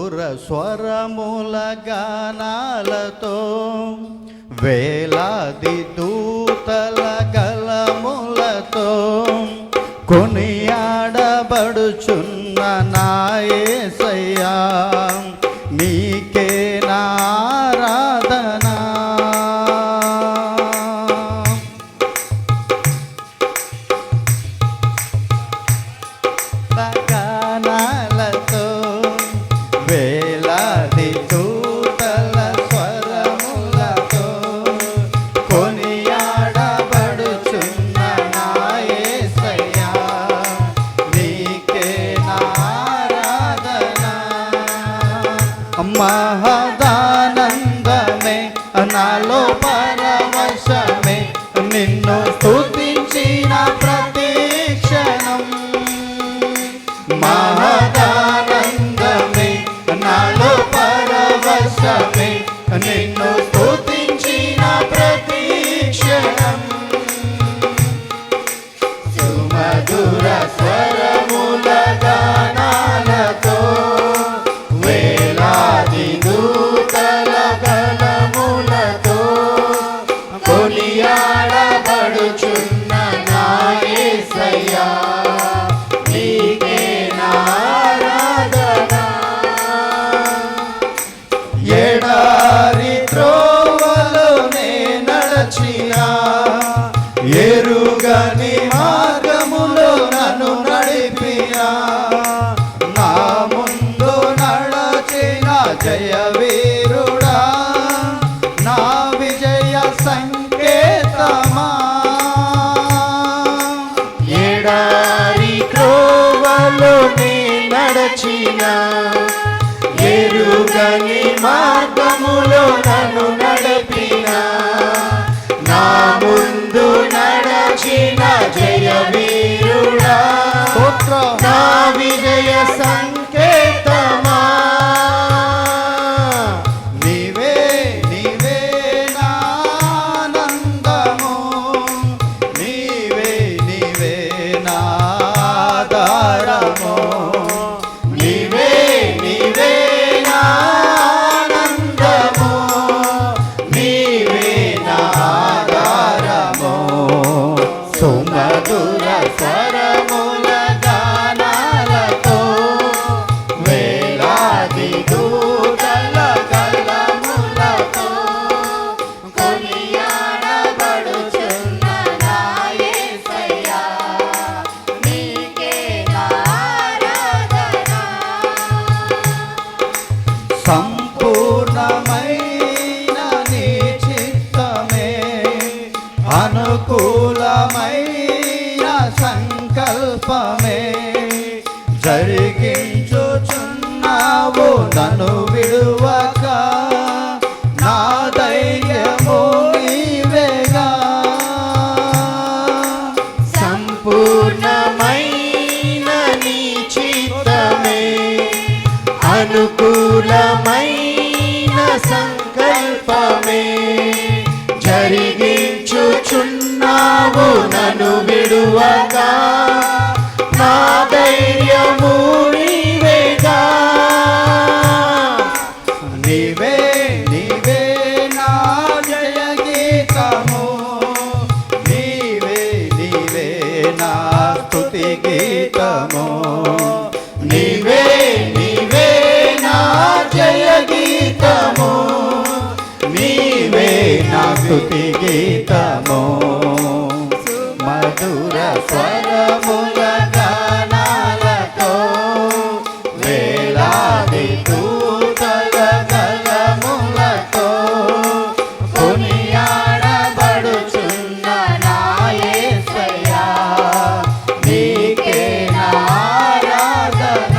స్వరముల గానాలతో వేలాది దూతల గలములతో కొనియాడబడుచున్న నా యేసయ్యా నీకే నా ఆరాధన. గానాలతో వేలాది దూతల స్వరములతో కొనియాడబడుచున్న నా యేసయ్యా నీకే నా ఆరాధన. మహదానందమే నాలో పరవశమే నిన్ను స్తుతించిన ప్రతి క్షణం. మహదానందమే నాలో పరవశమే నిన్ను స్తుతించిన ప్రతి క్షణం. సుమధుర స్వరముల గానాలతో వేలాది దూతల గలములతో కొనియాడబడుచున్న నా యేసయ్యా నీకే నా ఆరాధన. ఎడారి త్రోవలోనే నడచినా ఎరుగని మార్గములో నన్ను నడిపినా నా ముందు నడచిన జయ వీరుడా నా విజయ సంకేతమా. ఎడారి త్రోవలోనే నడచిన ఎరుగని మార్గములో నన్ను నడిపినా నా ముందు నడచిన జయ వీరుడా నా విజయ సంకేతమా. నీవే నీవే నా ఆనందము నీవే నీవే నా ఆధారము. నీవే నీవే నా ఆనందము నీవే నా ఆధారము. సుమధుర స్వరముల గానాలతో వేలాది దూతల గలములతో కొనియాడబడుచున్న నా యేసయ్యా నీకే నా ఆరాధన. సంపూర్ణమైన నీ చిత్తమే అనుకూలమైన సంకల్పమే జరిగించుచున్నావు నన్ను విడువక నా ధైర్యము నీవేగా. సంపూర్ణమైన నీ చిత్తమే అనుకూలమైన సంకల్పమే జరిగించుచున్నావు నన్ను విడువక నా ధైర్యము నీవేగా. నీవే నీవే నా జయ గీతము నీవే నీవే నా స్తుతి గీతము. నీవే నీవే నా జయ గీతము నీవే నా స్తుతి గీతము. మధుర స్వరముల గానాలతో వేలాది దూతల గలములతో కొనియాడబడుచున్న నా యేసయ్యా నీకే నా ఆరాధన.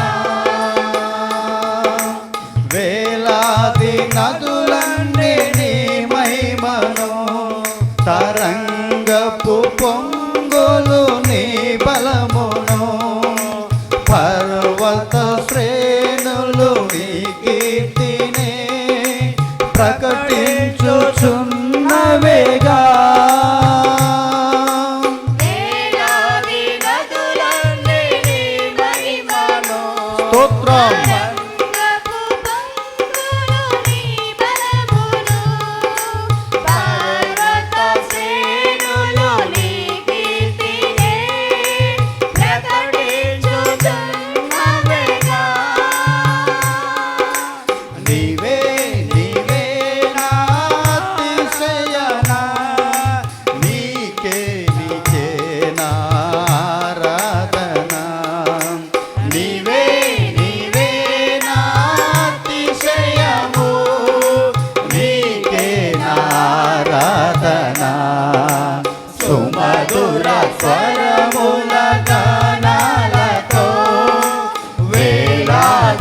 వేలాది నదులన్నీ నీ మహిమను తరంగపు పొంగులు నీ బలమును పర్వత శ్రేణులు నీ కీర్తినే ప్రకటించుచున్నవేగా. స్తోత్రం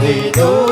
హల్లెలూయా